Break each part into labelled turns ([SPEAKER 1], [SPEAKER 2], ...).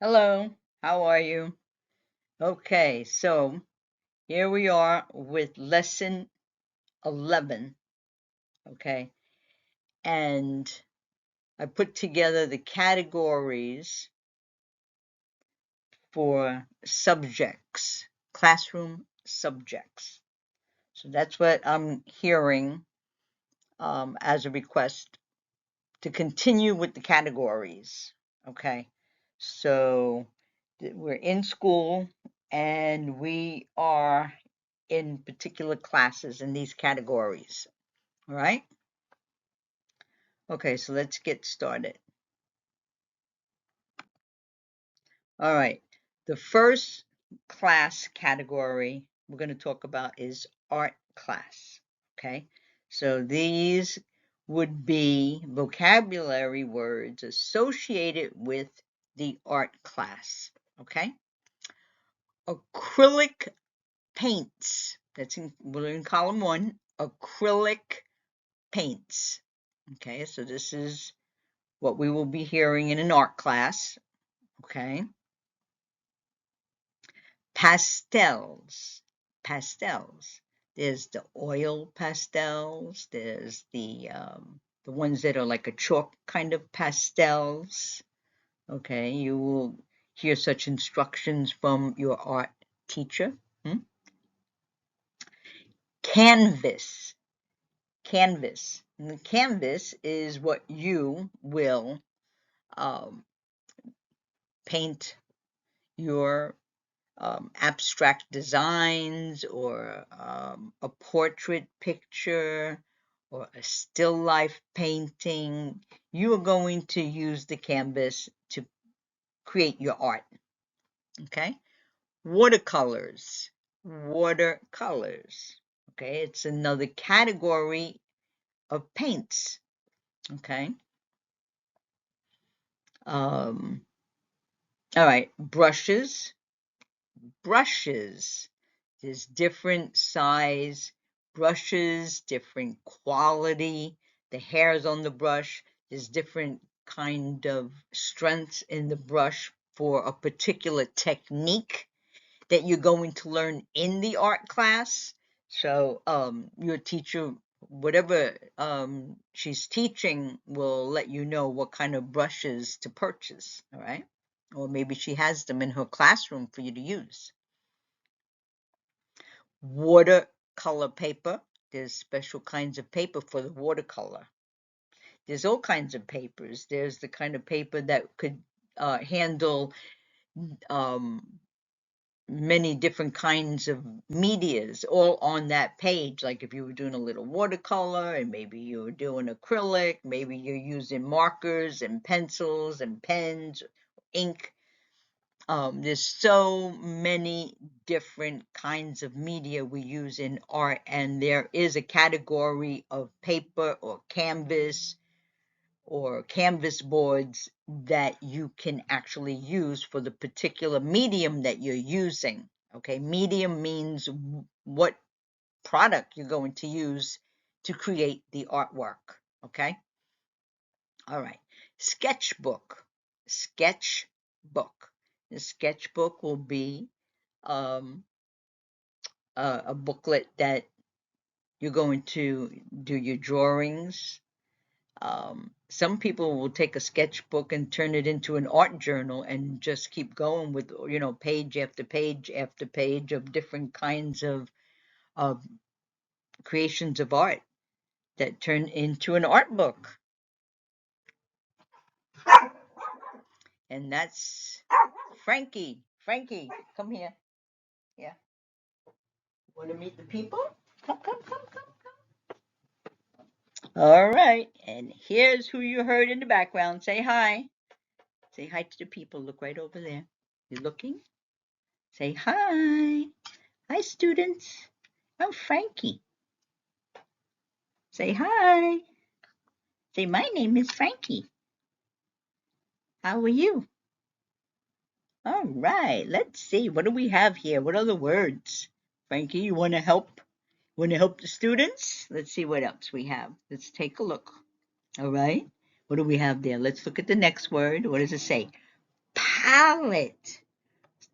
[SPEAKER 1] Hello, how are you? Okay, so here we are with lesson 11, okay? And I put together the categories for subjects, classroom subjects. So that's what I'm hearing as a request to continue with the categories, okay? So we're in school and we are in particular classes in these categories. All right. Okay, so let's get started. All right. The first class category we're going to talk about is art class. Okay. So these would be vocabulary words associated with the art class. Okay. Acrylic paints. We're in column 1. Acrylic paints. Okay, so this is what we will be hearing in an art class. Okay. Pastels. Pastels. There's the oil pastels. There's the ones that are like a chalk kind of pastels. Okay, you will hear such instructions from your art teacher. Canvas. Canvas. And the canvas is what you will um, paint your abstract designs or a portrait picture or a still life painting. You are going to use the canvas to create your art. Okay. Watercolors. Watercolors. Okay. It's another category of paints. Okay. Um, all right. Brushes. Brushes. There's different size brushes, different quality. The hairs on the brush, there's different kind of strengths in the brush for a particular technique that you're going to learn in the art class. So your teacher, whatever she's teaching, will let you know what kind of brushes to purchase, all right? Or maybe she has them in her classroom for you to use. Watercolor paper. There's special kinds of paper for the watercolor. There's all kinds of papers. There's the kind of paper that could handle um, many different kinds of medias all on that page. Like if you were doing a little watercolor and maybe you were doing acrylic, maybe you're using markers and pencils and pens, ink. There's so many different kinds of media we use in art, and there is a category of paper or canvas boards that you can actually use for the particular medium that you're using. Okay, medium means what product you're going to use to create the artwork. Okay, all right. Sketchbook. Sketchbook. The sketchbook will be um, a booklet that you're going to do your drawings. Some people will take a sketchbook and turn it into an art journal and just keep going with, page after page after page of different kinds of creations of art that turn into an art book. And that's Frankie. Frankie, come here. Yeah. Want to meet the people? Come, come, come, come. All right, and here's who you heard in the background. Say hi. Say hi to the people. Look right over there. You looking? Say hi. Hi, students. I'm Frankie. Say hi. Say, my name is Frankie. How are you? All right, let's see. What do we have here? What other words? Frankie, you want to help? Want to help the students? Let's see what else we have. Let's take a look. All right. What do we have there? Let's look at the next word. What does it say? palette.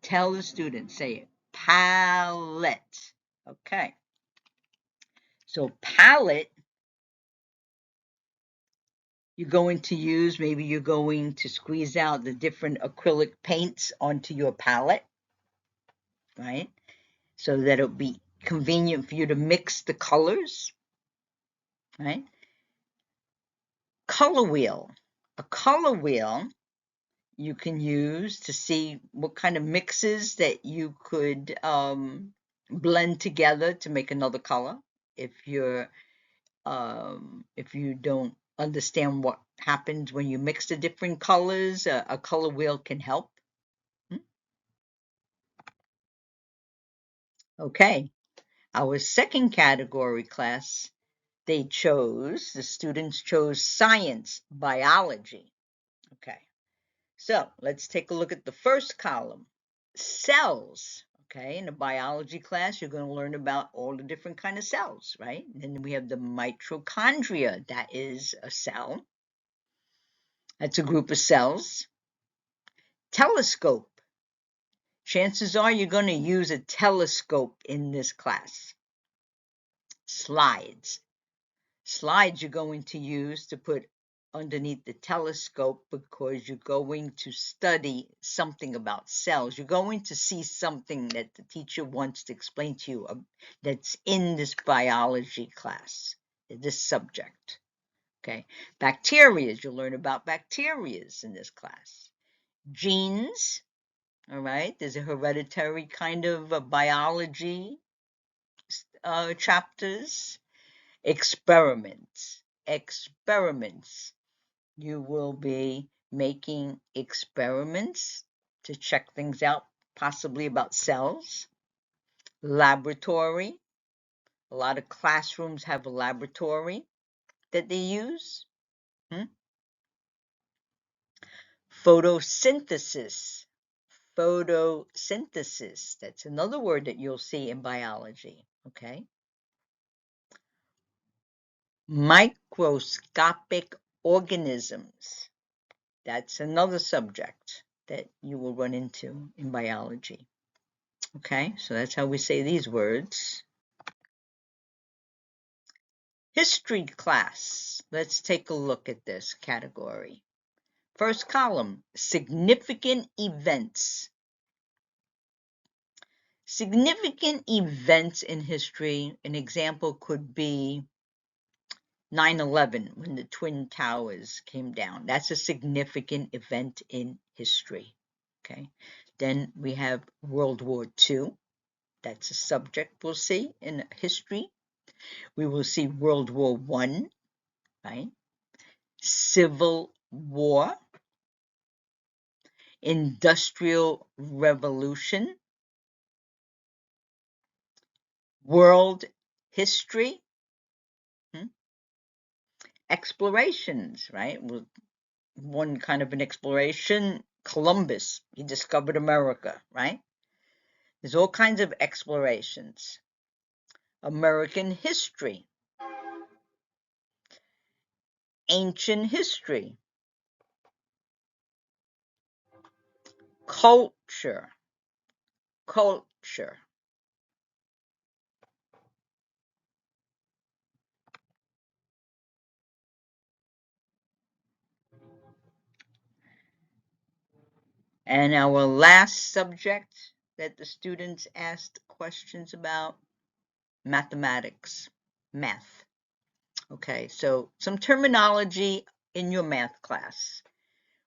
[SPEAKER 1] Tell the students, say it, palette. Okay. So palette, you're going to use, maybe you're going to squeeze out the different acrylic paints onto your palette, right? So that it'll be convenient for you to mix the colors, right? Color wheel. A color wheel you can use to see what kind of mixes that you could blend together to make another color. If you don't understand what happens when you mix the different colors, a color wheel can help. Okay, our second category class, the students chose science, biology. Okay, so let's take a look at the first column, cells. Okay, in a biology class, you're going to learn about all the different kind of cells, right? And then we have the mitochondria, that is a cell. That's a group of cells. Telescope. Chances are you're going to use a telescope in this class. Slides. Slides you're going to use to put underneath the telescope because you're going to study something about cells. You're going to see something that the teacher wants to explain to you that's in this biology class, this subject. Okay. Bacteria, you'll learn about bacteria in this class. Genes, all right, there's a hereditary kind of biology chapters. Experiments. Experiments. You will be making experiments to check things out, possibly about cells. Laboratory. A lot of classrooms have a laboratory that they use. Photosynthesis. Photosynthesis. That's another word that you'll see in biology. Okay. Microscopic organisms. That's another subject that you will run into in biology. Okay, so that's how we say these words. History class. Let's take a look at this category. First column, significant events. Significant events in history, an example could be 9/11, when the Twin Towers came down. That's a significant event in history. Okay. Then we have World War II. That's a subject we'll see in history. We will see World War I, right? Civil War, Industrial Revolution, World History, explorations, right? One kind of an exploration, Columbus, he discovered America, right? There's all kinds of explorations. American history, ancient history, culture, culture. And our last subject that the students asked questions about, mathematics, math. Okay, so some terminology in your math class.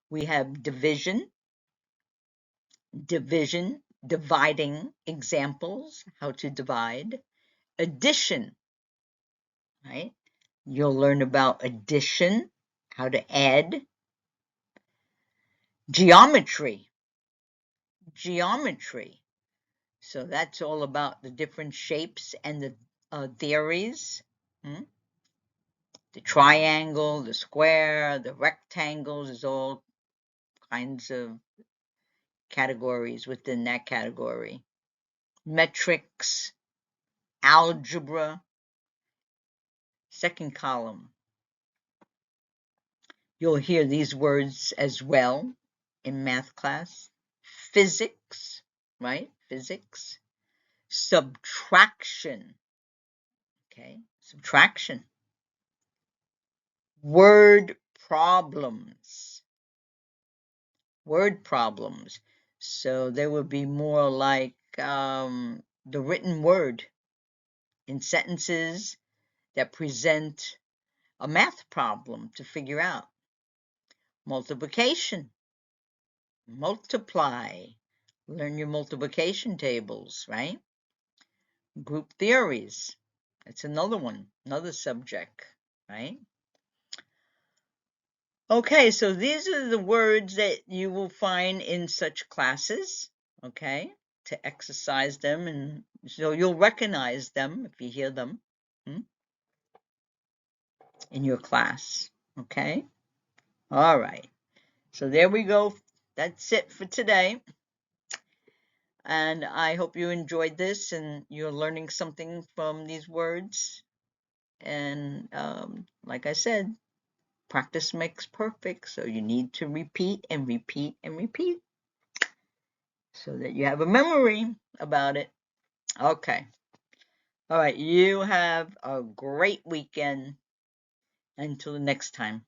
[SPEAKER 1] We have division, dividing examples, how to divide. Addition, right? You'll learn about addition, how to add. Geometry, geometry. So that's all about the different shapes and the theories. The triangle, the square, the rectangles, is all kinds of categories within that category. Metrics, algebra. Second column. You'll hear these words as well in math class. physics, right? Physics. Subtraction, okay? Subtraction. Word problems. Word problems. So they would be more like the written word in sentences that present a math problem to figure out. Multiplication. Multiply. Learn your multiplication tables, right? Group theories. That's another one, another subject, right? Okay, so these are the words that you will find in such classes, okay, to exercise them, and so you'll recognize them if you hear them in your class, okay? All right, so there we go. That's it for today. And I hope you enjoyed this and you're learning something from these words. And like I said, practice makes perfect, so you need to repeat and repeat and repeat so that you have a memory about it. Okay. All right. You have a great weekend. Until the next time.